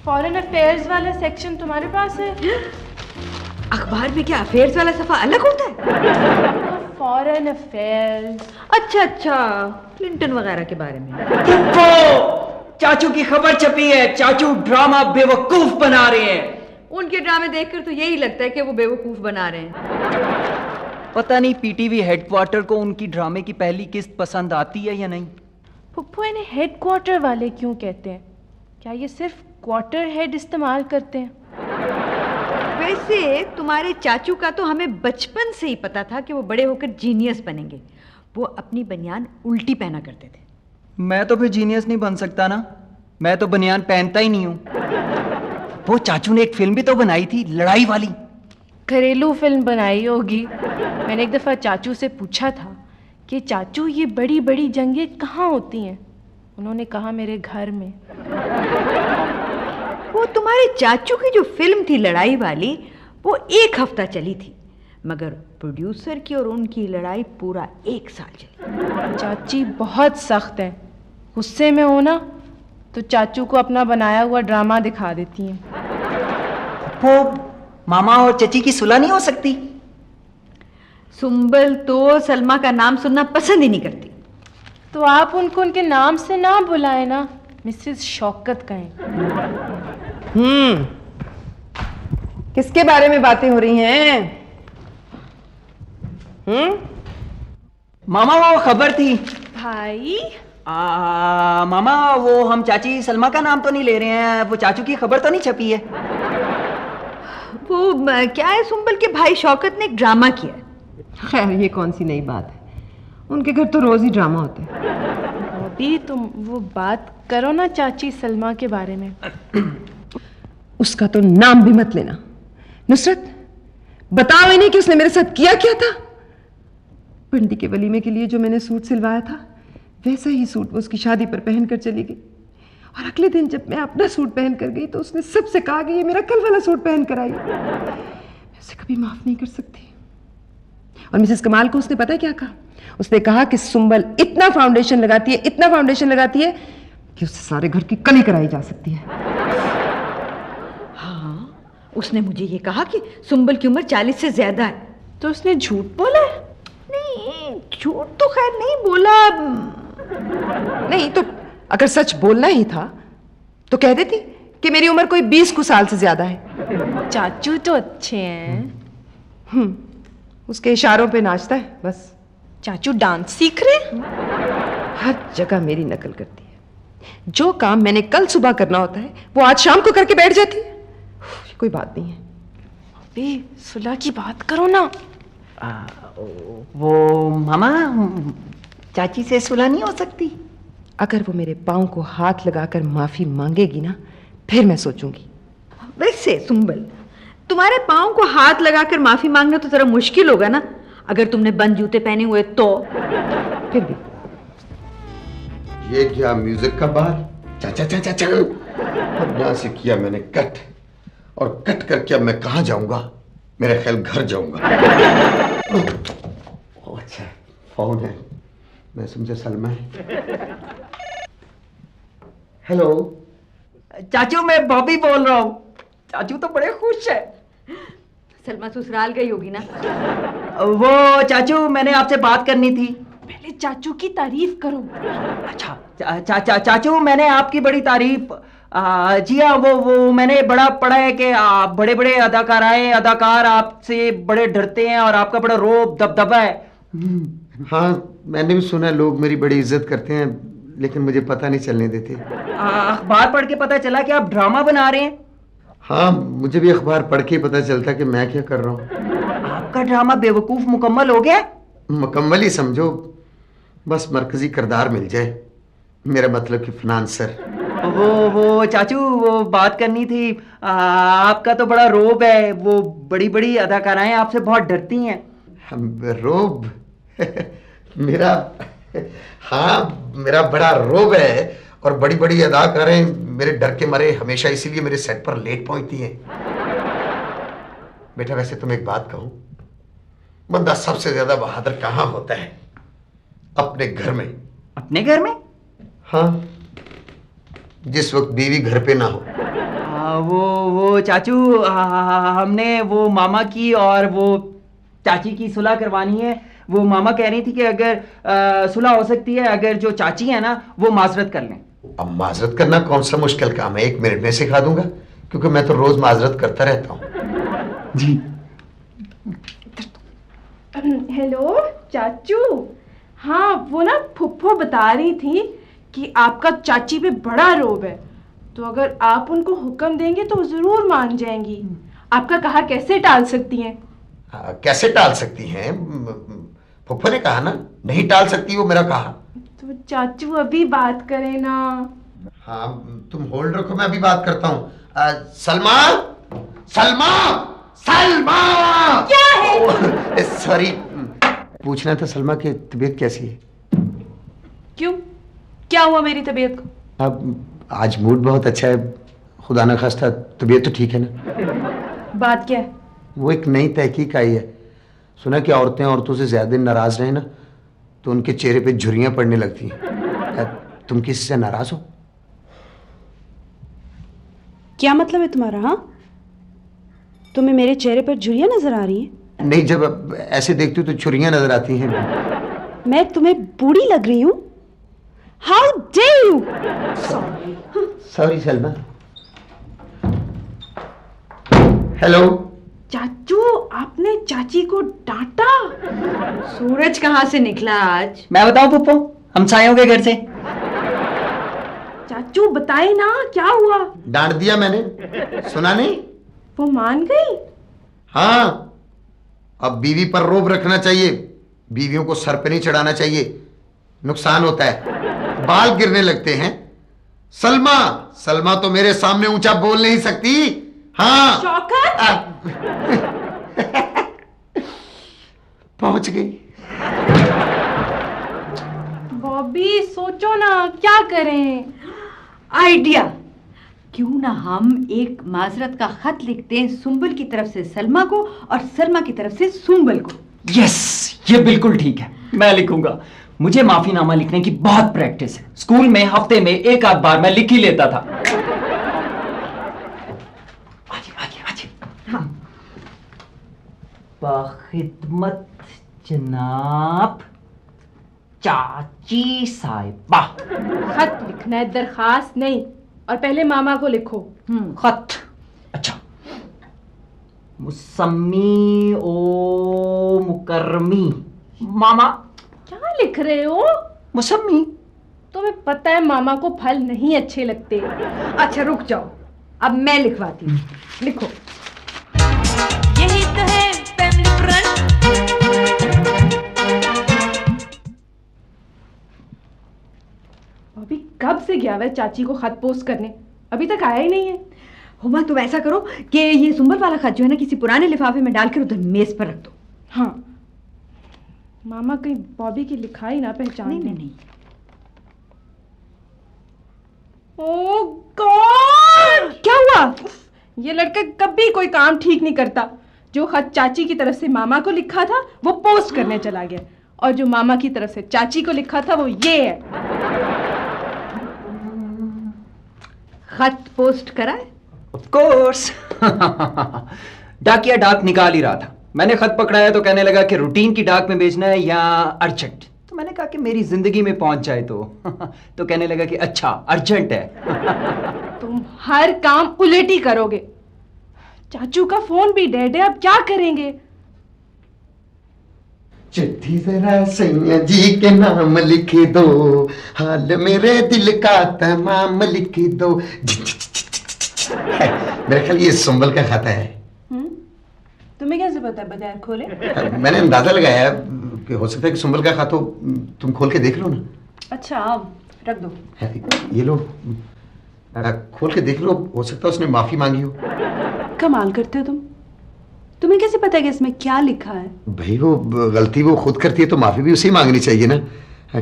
Foreign affairs वाला section तुम्हारे पास है? अखबार में क्या अफेयर्स वाला सफा अलग होता है? Foreign affairs. अच्छा अच्छा, क्लिंटन वगैरह के बारे में। चाचू की खबर छपी है, चाचू ड्रामा बेवकूफ बना रहे हैं। उनके ड्रामे देखकर तो यही लगता है कि वो बेवकूफ बना रहे हैं। पता नहीं पीटीवी हेडक्वार्टर को उनकी ड्रामे की पहली किस्त पसंद आती है या नहीं। फुप्पो इन्हें हेडक्वार्टर वाले क्यों कहते हैं? क्या ये सिर्फ क्वार्टर हेड इस्तेमाल करते हैं? वैसे तुम्हारे चाचू का तो हमें बचपन से ही पता था कि वो बड़े होकर जीनियस बनेंगे। वो अपनी बनियान उल्टी पहना करते थे। मैं तो फिर जीनियस नहीं बन सकता ना, मैं तो बनियान पहनता ही नहीं हूँ। वो चाचू ने एक फिल्म भी तो बनाई थी, लड़ाई वाली। घरेलू फिल्म बनाई होगी। मैंने एक दफ़ा चाचू से पूछा था कि चाचू ये बड़ी बड़ी जंगें कहाँ होती हैं? उन्होंने कहा मेरे घर में। वो तुम्हारे चाचू की जो फिल्म थी लड़ाई वाली, वो 1 हफ्ता चली थी, मगर प्रोड्यूसर की और उनकी लड़ाई पूरा 1 साल चली। चाची बहुत सख्त है, गुस्से में हो ना तो चाचू को अपना बनाया हुआ ड्रामा दिखा देती हैं। वो मामा और चची की सुलह नहीं हो सकती? सुंबल तो सलमा का नाम सुनना पसंद ही नहीं करती। तो आप उनको उनके नाम से ना बुलाए ना, मिसेस शौकत कहें। किसके बारे में बातें हो रही हैं? मामा वो खबर थी। भाई मामा वो हम चाची सलमा का नाम तो नहीं ले रहे हैं, वो चाचू की खबर तो नहीं छपी है? वो क्या है, सुंबल के भाई शौकत ने एक ड्रामा किया। खैर ये कौन सी नई बात है, उनके घर तो रोज ही ड्रामा होता है। अभी तुम वो बात करो ना चाची सलमा के बारे में। उसका तो नाम भी मत लेना। नुसरत, बताओ इन्हें कि उसने मेरे साथ किया क्या था। बंदी के वलीमे के लिए जो मैंने सूट सिलवाया था, वैसा ही सूट वो उसकी शादी पर पहनकर चली गई। और अगले दिन जब मैं अपना सूट पहन कर गई तो उसने सबसे कहा कि ये मेरा कल वाला सूट पहन कर आई। मैं उसे कभी माफ नहीं कर सकती। और मिसेस कमाल को उसने पता है क्या कहा? उसने कहा कि सुंबल इतना फाउंडेशन लगाती है, इतना फाउंडेशन लगाती है कि उससे सारे घर की कली कराई जा सकती है। हाँ, उसने मुझे ये कहा कि सुंबल की उम्र 40 से ज्यादा है। तो उसने झूठ बोला है? नहीं, झूठ तो खैर नहीं बोला। नहीं तो अगर सच बोलना ही था तो कह देती कि मेरी उम्र कोई 20 साल से ज्यादा है। चाचू तो अच्छे हैं। उसके इशारों पे नाचता है बस। चाचू डांस सीख रहे? हर जगह मेरी नकल करती है। जो काम मैंने कल सुबह करना होता है वो आज शाम को करके बैठ जाती है। कोई बात नहीं है। अबे सुलह की बात करो ना। वो मामा चाची से सुलह नहीं हो सकती? अगर वो मेरे पाँव को हाथ लगाकर माफी मांगेगी ना, फिर मैं सोचूंगी। वैसे सुंबल, तुम्हारे पाँव को हाथ लगाकर माफी मांगना तो जरा मुश्किल होगा ना, अगर तुमने बंद जूते पहने हुए तो। फिर भी ये क्या म्यूजिक का बार? चा चा चा चा चा। अब यहाँ से किया मैंने कट, और कट करके अब मैं कहाँ जाऊंगा? मेरे ख्याल घर जाऊंगा। अच्छा फोन है, मैं समझा सलमा है। हेलो चाचू, मैं बॉबी बोल रहा हूँ। चाचू तो बड़े खुश है। सलमा ससुराल गई होगी ना? वो चाचू मैंने आपसे बात करनी थी। पहले चाचू की तारीफ करो। अच्छा चाचू मैंने आपकी बड़ी तारीफ। जी हाँ, वो मैंने बड़ा पढ़ा है कि बड़े बड़े अदाकार आपसे बड़े डरते हैं और आपका बड़ा रोब दबदबा है। हाँ, मैंने भी सुना लोग मेरी बड़ी इज्जत करते हैं, लेकिन मुझे पता नहीं चलने देते। अखबार पढ़ के पता चला कि आप ड्रामा बना रहे हैं। हाँ, मुझे भी अखबार पढ़ के पता चलता कि मैं क्या कर रहा हूँ। आपका ड्रामा बेवकूफ मुकम्मल हो गया? मुकम्मल ही समझो, बस मरकजी किरदार मिल जाए। मेरा मतलब कि फिनांसर। वो चाचू वो बात करनी थी। आपका तो बड़ा रोब है, वो बड़ी बड़ी अदाकाराएं आपसे बहुत डरती हैं। रोब? मेरा हाँ, मेरा बड़ा रोब है और बड़ी बड़ी अदाकारें मेरे डर के मारे हमेशा इसीलिए मेरे सेट पर लेट पहुंचती हैं। बेटा वैसे तुम एक बात कहूं, बंदा सबसे ज्यादा बहादुर कहाँ होता है? अपने घर में। अपने घर में? हाँ, जिस वक्त बीवी घर पे ना हो। वो चाचू, हमने वो मामा की और वो चाची की सुलह करवानी है। वो मामा कह रही थी कि अगर सुलह हो सकती है, अगर जो चाची है ना वो माजरत कर लें। अब माजरत करना कौन सा मुश्किल काम है, 1 मिनट में सिखा दूंगा, क्योंकि मैं तो रोज माजरत करता रहता हूँ। जी। हेलो चाचू। हाँ, वो ना फुफ्फो बता रही थी कि आपका चाची पे बड़ा रोब है, तो अगर आप उनको हुक्म देंगे तो जरूर मान जाएंगी। आपका कहा कैसे टाल सकती हैं? कैसे टाल सकती हैं? फुफ्फो ने कहा ना, नहीं टाल सकती, वो मेरा कहा। तो चाचू अभी बात करें ना। हाँ, तुम होल्ड रखो, मैं अभी बात करता हूँ। सलमा, सलमा, सलमा! क्या है? सॉरी, पूछना था सलमा की तबीयत कैसी है? क्यों, क्या हुआ मेरी तबीयत को? अब आज मूड बहुत अच्छा है, खुदा ना खास्ता तबीयत तो ठीक है ना? बात क्या है? वो एक नई तहकीक आई है, सुना कि औरतें औरतों से ज्यादा दिन नाराज रहे ना तो उनके चेहरे पे झुर्रियां पड़ने लगती हैं। तुम किसी से नाराज हो? क्या मतलब है तुम्हारा? हाँ, तुम्हें मेरे चेहरे पर झुर्रियां नजर आ रही हैं? नहीं, जब ऐसे देखती हो तो छुरियां नजर आती हैं। मैं तुम्हें बूढ़ी लग रही हूं? How dare you! Sorry Salma. Hello चाचू, आपने चाची को डांटा? सूरज कहाँ से निकला आज? मैं बताऊं पुप्पो, हमसायों के घर से। चाचू बताए ना क्या हुआ? डांट दिया मैंने, सुना नहीं? वो मान गई? हाँ, अब बीवी पर रोब रखना चाहिए, बीवियों को सर पे नहीं चढ़ाना चाहिए, नुकसान होता है, बाल गिरने लगते हैं। सलमा, सलमा तो मेरे सामने ऊंचा बोल नहीं सकती। हाँ, शौकत! पहुंच गई। बॉबी सोचो ना क्या करें। आइडिया, क्यों ना हम एक माजरत का खत लिखते हैं, सुंबल की तरफ से सलमा को और सलमा की तरफ से सुंबल को। यस, ये बिल्कुल ठीक है, मैं लिखूंगा। मुझे माफीनामा लिखने की बहुत प्रैक्टिस है, स्कूल में हफ्ते में 1 आध बार मैं लिख ही लेता था। हाँ। बखिदमत जनाब चाची साहिबा। खत लिखना है, दरखास्त नहीं। और पहले मामा को लिखो। खत, अच्छा। मुसम्मी ओ मुकर्रमी। मामा। क्या लिख रहे हो? मुसम्मी। तुम्हें पता है मामा को फल नहीं अच्छे लगते। अच्छा रुक जाओ, अब मैं लिखवाती हूँ। लिखो। यही तो है फैमिली फ्रंट। अभी कब से गया हुआ चाची को खत पोस्ट करने, अभी तक आया ही नहीं है। हुमा, तुम ऐसा करो कि ये सुंबल वाला खत जो है ना, किसी पुराने लिफाफे में डालकर उधर मेज पर रख दो। हाँ, मामा कहीं बॉबी की लिखाई ना पहचान। नहीं नहीं नहीं। ओह गॉड! क्या हुआ? ये लड़का कभी कोई काम ठीक नहीं करता। जो खत चाची की तरफ से मामा को लिखा था वो पोस्ट करने चला गया, और जो मामा की तरफ से चाची को लिखा था वो ये है। खत पोस्ट कराए? Of course. डाकिया डाक निकाल ही रहा था, मैंने खत पकड़ाया तो कहने लगा कि रूटीन की डाक में भेजना है या अर्जेंट। तो मैंने कहा कि मेरी जिंदगी में पहुंच जाए तो तो कहने लगा कि अच्छा अर्जेंट है। तुम हर काम उलट ही करोगे। चाचू का फोन भी डेड है, अब क्या करेंगे? चिट्ठी जरा सैया जी के नाम लिख दो, हाल मेरे दिल का तमाम लिख दो। मेरे ख्याल ये सुंबल का खाता है। तुम्हें कैसे पता है बगैर खोले? मैंने अंदाजा लगाया कि हो सकता है कि सुंबल का खाता हो, तुम खोल के देख लो ना। अच्छा, रख दो। ये लो, खोल के देख लो, हो सकता है उसने माफी मांगी हो। कमाल करते हो तुम, तुम्हें कैसे पता है कि इसमें क्या लिखा है? भाई वो गलती वो खुद करती है तो माफी भी उसे मांगनी चाहिए ना।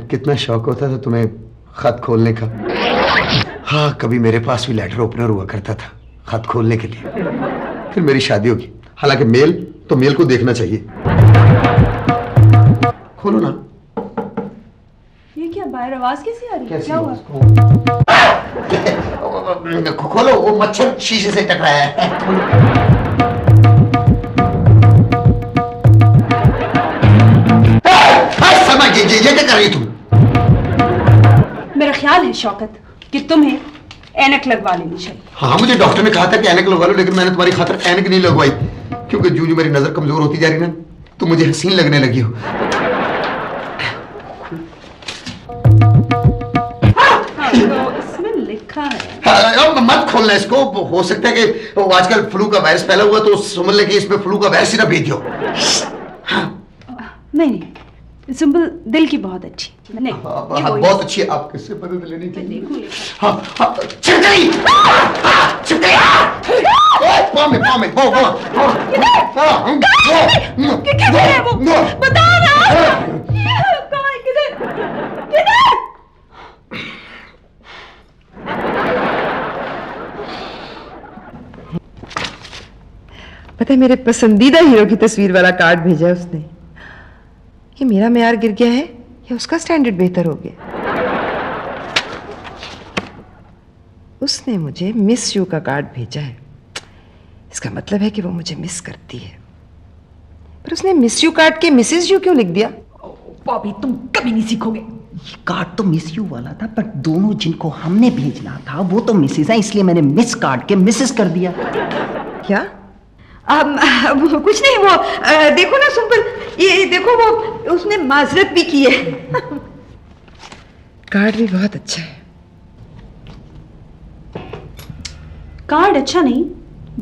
कितना शौक होता था तुम्हें खत खोलने का। हाँ, कभी मेरे पास भी लेटर ओपनर हुआ करता था खत खोलने के लिए। फिर मेरी शादी होगी, हालांकि मेल तो मेल को देखना चाहिए। खोलो ना। ये क्या बाहर आवाज कैसी आ रही है? क्या हुआ? खोलो, वो मच्छर शीशे से टकराया है। सलमा, ये क्या कर रही तुम? मेरा ख्याल है शौकत कि तुम्हें ऐनक लगवा लेनी चाहिए। हाँ, मुझे डॉक्टर ने कहा था कि ऐनक लगवा लो, लेकिन मैंने तुम्हारी खातिर ऐनक नहीं लगवाई, क्योंकि जो जो मेरी नजर कमजोर होती जा रही ना, तुम मुझे हसीन लगने लगी हो। तो इसमें लिखा है। मत खोलना इसको, हो सकता है कि आजकल फ्लू का वायरस फैला हुआ, तो समझ ले कि इसमें फ्लू का वायरस ही ना भेज दो। नहीं, सुंबल दिल की बहुत अच्छी। नहीं, बहुत अच्छी है। आप किससे मदद लेने के लिए? हाँ, छिप गई। पाँव में किधर है वो? बताओ ना। किधर? पता है, मेरे पसंदीदा हीरो की तस्वीर वाला कार्ड भेजा है उसने। ये मेरा मेयार गिर गया है या उसका स्टैंडर्ड बेहतर हो गया? उसने मुझे मिस यू का कार्ड भेजा है। इसका मतलब है कि वो मुझे मिस करती है। पर उसने मिस यू कार्ड के मिसेस यू क्यों लिख दिया? बॉबी, तुम कभी नहीं सीखोगे। ये कार्ड तो मिस यू वाला था, पर दोनों जिनको हमने भेजना था वो तो मिसेस हैं, इसलिए मैंने मिस कार्ड के मिसेस कर दिया। क्या? कुछ नहीं, वो देखो ना सुंबल, ये देखो वो उसने माजरत भी की है। कार्ड भी बहुत अच्छा है। कार्ड अच्छा नहीं,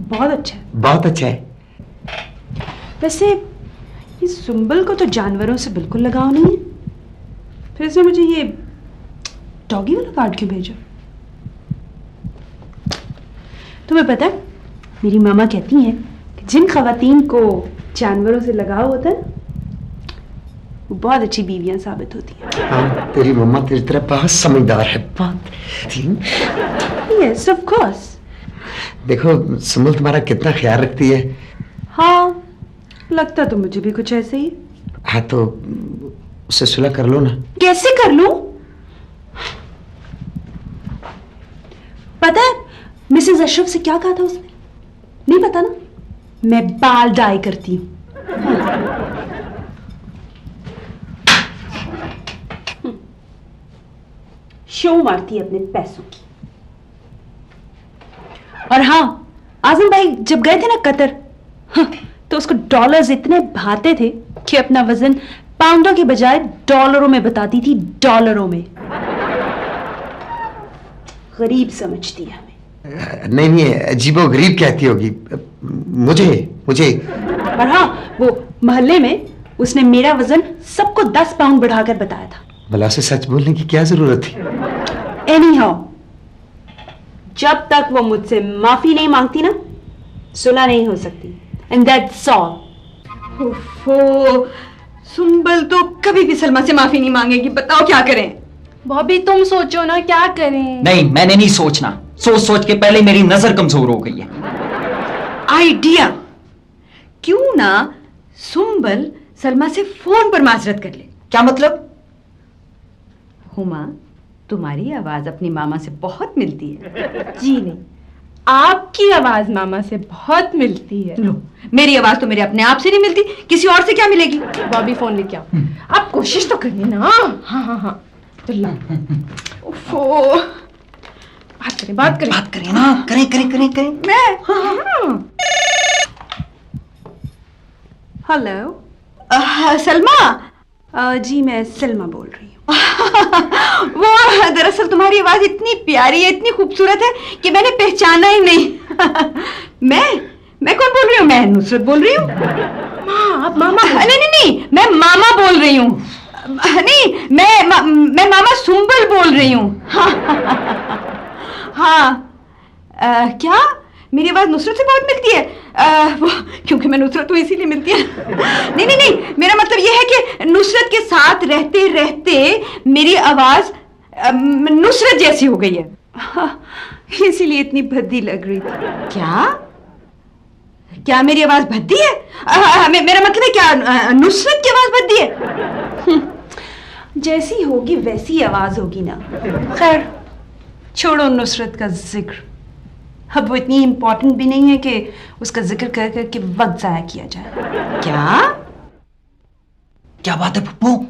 बहुत अच्छा है। बहुत अच्छा है। वैसे ये सुंबल को तो जानवरों से बिल्कुल लगाव नहीं है, फिर इसने मुझे ये डॉगी वाला कार्ड क्यों भेजा? तुम्हें पता है, मेरी मामा कहती हैं कि जिन खवातीन को जानवरों से लगाव होता है वो बहुत अच्छी बीवियां साबित होती हैं। हाँ, तेरी मम्मा तेरी तरह बहुत समझदार है। बहुत। Yes, of course. देखो सुंबल तुम्हारा कितना ख्याल रखती है। हाँ, लगता तो मुझे भी कुछ ऐसे ही। हाँ, तो उससे सुलह कर लो ना। कैसे कर लूं? पता है मिसेस अशरफ से क्या कहा था उसने? नहीं पता ना? मैं बाल डाई करती हूं। शो मारती है अपने पैसों की। और हाँ, आजम भाई जब गए थे ना कतर, तो उसको डॉलर्स इतने भाते थे कि अपना वजन पाउंडों के बजाय डॉलरों में बताती थी, डॉलरों में। गरीब समझती है हमें। नहीं, अजीबो गरीब कहती होगी मुझे। पर हाँ, वो महल्ले में उसने मेरा वजन सबको 10 पाउंड बढ़ाकर बताया था। भला से सच बोलने की क्या जरूरत थी? एनीहाउ, जब तक वो मुझसे माफी नहीं मांगती ना, सुलह नहीं हो सकती। And that's all. ओफो, सुंबल तो कभी भी सलमा से माफी नहीं मांगेगी। बताओ क्या करें? बॉबी तुम सोचो ना, क्या करें? नहीं, मैंने नहीं सोचना। सोच के पहले मेरी नजर कमजोर हो गई है। आइडिया, क्यों ना सुंबल सलमा से फोन पर माजरत कर ले। क्या मतलब? हुमा, तुम्हारी आवाज अपनी मामा से बहुत मिलती है। जी नहीं, आपकी आवाज मामा से बहुत मिलती है। लो, मेरी आवाज तो मेरे अपने आप से नहीं मिलती, किसी और से क्या मिलेगी? बॉबी फोन लेके आओ। आप कोशिश तो करिए ना। हाँ, तो ला। ओफो, बात करें ना। करें। मैं? हाँ। हेलो, सलमा। जी मैं सलमा बोल रही हूँ। वो दरअसल तुम्हारी आवाज इतनी प्यारी है, इतनी खूबसूरत है कि मैंने पहचाना ही नहीं। मैं कौन बोल रही हूँ? मैं नुसरत बोल रही हूँ। आप मामा? नहीं, मैं मामा बोल रही हूँ। नहीं, मैं मामा सुंबल बोल रही हूँ। हाँ, क्या मेरी आवाज नुसरत से बहुत मिलती है? वो क्योंकि मैं नुसरत हूँ इसीलिए मिलती है। नहीं, मेरा मतलब यह है कि नुसरत के साथ रहते रहते मेरी आवाज नुसरत जैसी हो गई है। इसीलिए इतनी भद्दी लग रही थी। क्या मेरी आवाज भद्दी है? मेरा मतलब है क्या नुसरत की आवाज भद्दी है? जैसी होगी वैसी आवाज होगी ना। खैर, छोड़ो नुसरत का जिक्र, अब वो इतनी इंपॉर्टेंट भी नहीं है कि उसका जिक्र कर करके वक्त जाया किया जाए। क्या? क्या बात है पप्पू?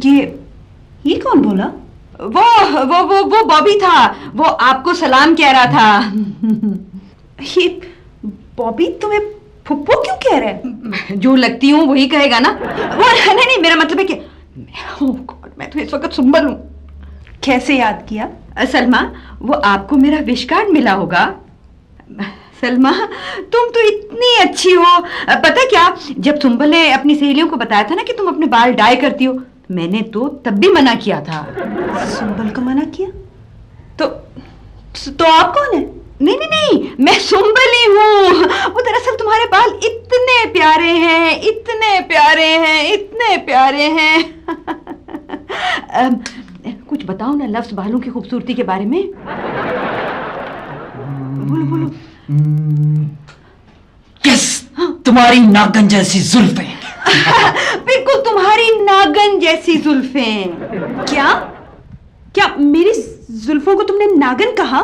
ये कौन बोला? वो बॉबी था, वो आपको सलाम कह रहा था। ये बॉबी तुम्हें फुप्पो क्यों कह रहा है? जो लगती हूँ वही कहेगा ना। वो नहीं, मेरा मतलब है कि ओह गॉड, मैं तो इस वक्त सुंबल हूँ। कैसे याद किया? सलमा, वो आपको मेरा विश कार्ड मिला होगा। सलमा, तुम तो इतनी अच्छी हो। पता क्या, जब सुंबल ने अपनी सहेलियों को बताया था ना कि तुम अपने बाल डाई करती हो, मैंने तो तब भी मना किया था। सुंबल को मना किया? तो आप कौन है? नहीं, मैं सुंबल ही हूँ। वो दरअसल तुम्हारे बाल इतने प्यारे हैं, इतने प्यारे हैं, इतने प्यारे हैं। कुछ बताओ ना लफ्ज बालों की खूबसूरती के बारे में। बोलो। यस, तुम्हारी नागन जैसी जुल्फें। बिल्कुल तुम्हारी नागन जैसी जुल्फें। क्या मेरी जुल्फों को तुमने नागन कहा?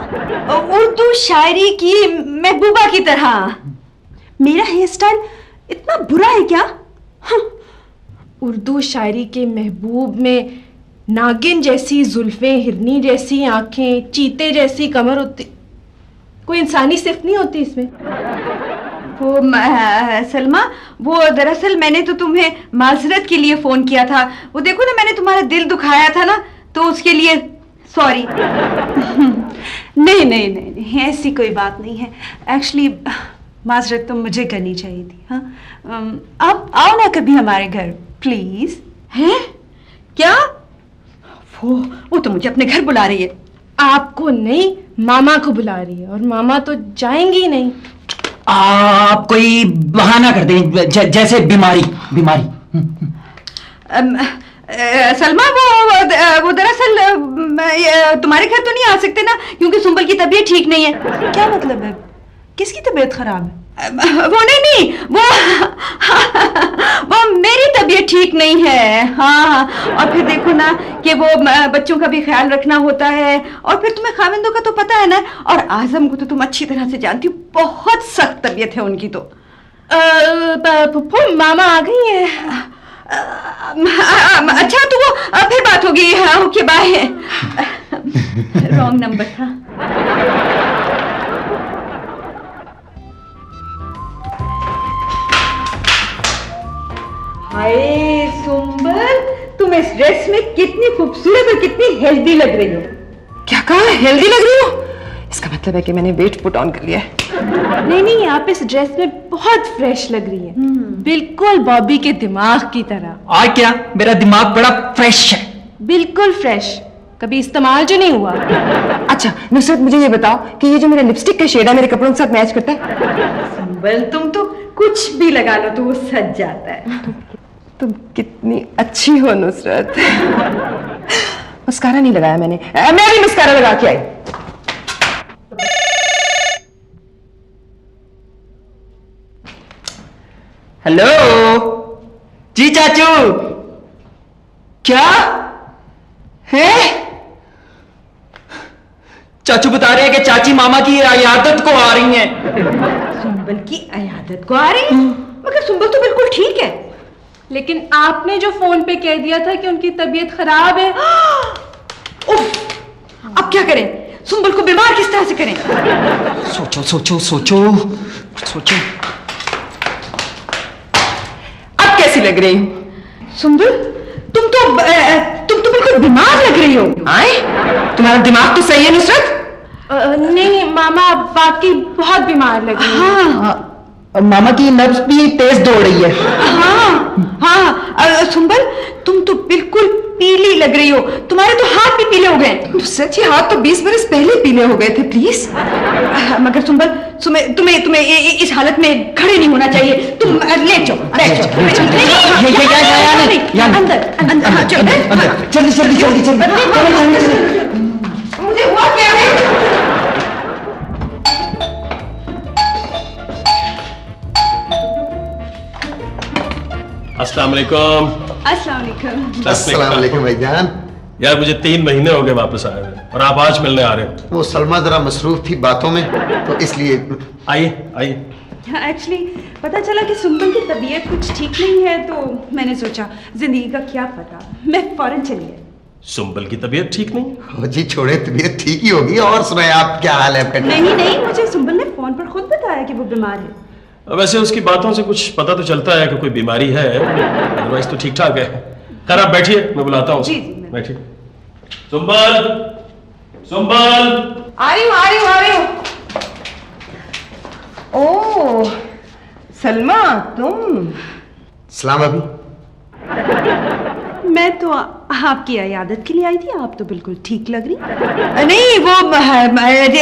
उर्दू शायरी की महबूबा की तरह। मेरा हेयर स्टाइल इतना बुरा है क्या? उर्दू शायरी के महबूब में नागिन जैसी जुल्फें, हिरनी जैसी आंखें, चीते जैसी कमर होती, कोई इंसानी सिर्फ नहीं होती इसमें। वो सलमा, वो दरअसल मैंने तो तुम्हें माजरत के लिए फोन किया था। वो देखो ना, मैंने तुम्हारा दिल दुखाया था ना, तो उसके लिए सॉरी। नहीं, ऐसी कोई बात नहीं है। एक्चुअली माजरत तो मुझे करनी चाहिए थी। हाँ, आप आओ ना कभी हमारे घर प्लीज। हैं? क्या? वो तो मुझे अपने घर बुला रही है। आपको नहीं, मामा को बुला रही है, और मामा तो जाएंगी नहीं। आप कोई बहाना कर दें, जैसे बीमारी। सलमा, वो दरअसल तुम्हारे घर तो नहीं आ सकते ना, क्योंकि सुंबल की तबीयत ठीक नहीं है। क्या मतलब है? किसकी तबीयत खराब है? वो नहीं, वो मेरी तबीयत ठीक नहीं है। हाँ, और फिर देखो ना कि वो बच्चों का भी ख्याल रखना होता है, और फिर तुम्हें खाविंदों का तो पता है ना, और आजम को तो तुम अच्छी तरह से जानती हो, बहुत सख्त तबीयत है उनकी। तो पप्पू, मामा आ गई है। अच्छा, तो वो फिर बात होगी। Okay, bye. रॉन्ग नंबर था। हाय सुंबल, तुम इस ड्रेस में कितनी खूबसूरत और कितनी हेल्दी लग रही हो। क्या कहा? हेल्दी लग रही हो? इसका मतलब है कि मैंने वेट पुट ऑन कर लिया है। नहीं, आप इस ड्रेस में बहुत फ्रेश लग रही है, बिल्कुल बॉबी के दिमाग की तरह। और क्या, मेरा दिमाग बड़ा फ्रेश है। बिल्कुल फ्रेश, कभी इस्तेमाल जो नहीं हुआ। अच्छा नुसरत, मुझे ये बताओ कि ये जो मेरा लिपस्टिक का शेड है मेरे कपड़ों के साथ मैच करता है? सुंबल, तुम तो कुछ भी लगा लो तो वो सज जाता है। तुम कितनी अच्छी हो नुसरत। मस्कारा नहीं लगाया मैंने, मैं भी मस्कारा लगा के आई। हेलो जी चाचू। क्या है? चाचू बता रहे हैं कि चाची मामा की अयादत को आ रही हैं। सुंबल की अयादत को आ रही है? मगर सुंबल तो बिल्कुल ठीक है। लेकिन आपने जो फोन पे कह दिया था कि उनकी तबीयत खराब है। अब क्या करें? सुंबल को बीमार किस तरह से करें? सोचो। अब कैसी लग रही हूं? सुंबल, तुम तो बिल्कुल बीमार लग रही हो। आए, तुम्हारा दिमाग तो सही है नुसरत? नहीं मामा, वाकई बहुत बीमार लग रही है। हाँ, मामा की नब्ज भी तेज दौड़ रही है। हाँ, सुंबल, तुम तो बिल्कुल पीली लग रही हो। तुम्हारे तो हाथ भी पीले हो गए। सच, ये हाथ तो 20 बरस पहले पीले हो गए थे। प्लीज। मगर सुंबल, तुम्हें इस हालत में खड़े नहीं होना चाहिए। तुम ले जाओ। अंदर जल्दी। मुझे हुआ क्या है? अस्सलाम वालेकुम। अस्सलाम वालेकुम। अस्सलाम वालेकुम भाईजान। यार मुझे 3 महीने हो गए वापस आए हुए और आप आज मिलने आ रहे हो। वो सलमा जरा मसरूफ थी बातों में, तो इसलिए। आइए आइए। एक्चुअली पता चला कि सुंबल की तबीयत कुछ ठीक नहीं है, तो मैंने सोचा जिंदगी का क्या पता, मैं फौरन चली आई। सुंबल की तबीयत ठीक नहीं? ओ जी छोड़े, तबीयत ठीक ही होगी। और सुनाए आप, क्या हाल है आपका? नहीं, मुझे सुंबल ने फोन पर खुद बताया कि वो बीमार है। वैसे उसकी बातों से कुछ पता तो चलता है कि कोई बीमारी है, अदरवाइज तो ठीक ठाक है। खैर आप बैठिए, मैं बुलाता हूँ। जी, बैठिए। सुंबल, सुंबल। आ रही हूँ। ओह सलमा, तुम? सलाम अभी। मैं तो आपकी इयादत के लिए आई थी, आप तो बिल्कुल ठीक लग रही। नहीं वो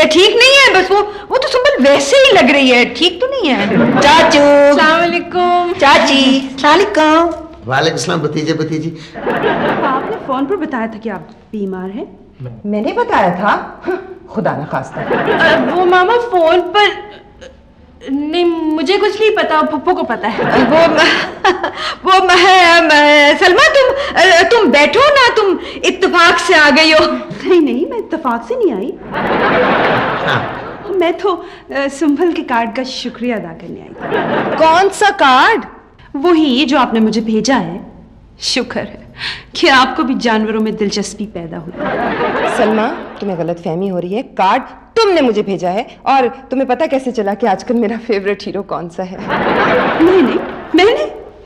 ठीक नहीं है, बस वो तो सुंबल वैसे ही लग रही है, ठीक तो नहीं है। चाचू अस्सलाम वालेकुम। चाची सलाम। वालेकुम सलाम भतीजे भतीजी। आपने फोन पर बताया था कि आप बीमार हैं। मैंने बताया था? खुदा ना खास्ता। वो मामा फोन पर नहीं, मुझे कुछ नहीं पता, पप्पू को पता है। सलमा तुम बैठो ना, तुम इत्तेफाक से आ गई हो। नहीं, मैं इत्तेफाक से नहीं आई। मैं तो सुंबल के कार्ड का शुक्रिया अदा करने आई। कौन सा कार्ड? वही जो आपने मुझे भेजा है। शुक्र है कि आपको भी जानवरों में दिलचस्पी पैदा हुई। सलमा, तुम्हें गलतफहमी हो रही है। कार्ड तुमने मुझे भेजा है, और तुम्हें पता कैसे चला कि आजकल मेरा फेवरेट हीरो कौन सा है? नहीं,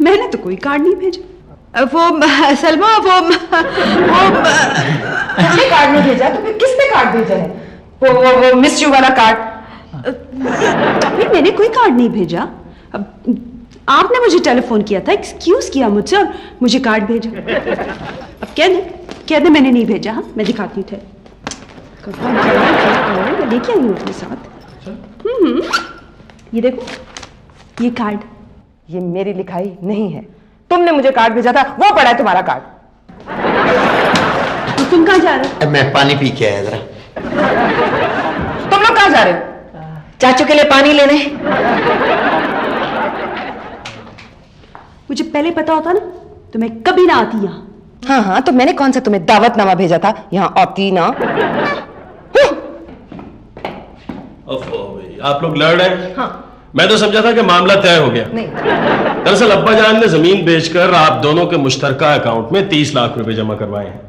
मैंने तो कोई कार्ड नहीं भेजा। वो सलमा वो किसने कार्ड नहीं भेजा? तुम्हें किसने कार्ड भेजा है? वो मिस यू वाला कार्ड। मैंने कोई कार्ड नहीं भेजा। अब आपने मुझे टेलीफोन किया था, एक्सक्यूज किया मुझसे और मुझे कार्ड भेजा। अब कह दे मैंने नहीं भेजा। हाँ, मैं दिखाती हूँ। मैं लेके आई हूँ अपने साथ। ये देखो, ये कार्ड। ये मेरी लिखाई नहीं है। तुमने मुझे कार्ड भेजा था, वो पड़ा है तुम्हारा कार्ड। तो तुम कहाँ जा रहे हो? मैं पानी पी के आया जरा। तुम लोग कहाँ जा रहे हो? चाचू के लिए पानी लेने। मुझे पहले पता होता ना तो मैं कभी ना आती यहाँ। हाँ, तो मैंने कौन सा तुम्हें दावतनामा भेजा था? यहाँ आती ना। आप लोग लड़ रहे हैं? हाँ। मैं तो समझा था कि मामला तय हो गया। नहीं। दरअसल अब्बा जान ने जमीन बेचकर आप दोनों के मुश्तरका अकाउंट में 30 लाख रुपए जमा करवाए हैं,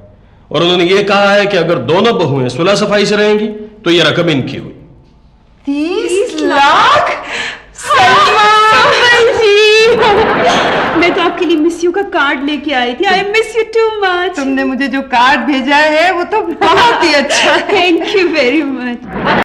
और उन्होंने ये कहा है कि अगर दोनों बहुएं सुलह सफाई से रहेंगी तो ये रकम इनकी हुई। 30 लाख? मैं तो आपके लिए मिस यू का कार्ड लेके आई थी। I miss you too much. तुमने मुझे जो कार्ड भेजा है वो तो बहुत ही अच्छा है। Thank you very much.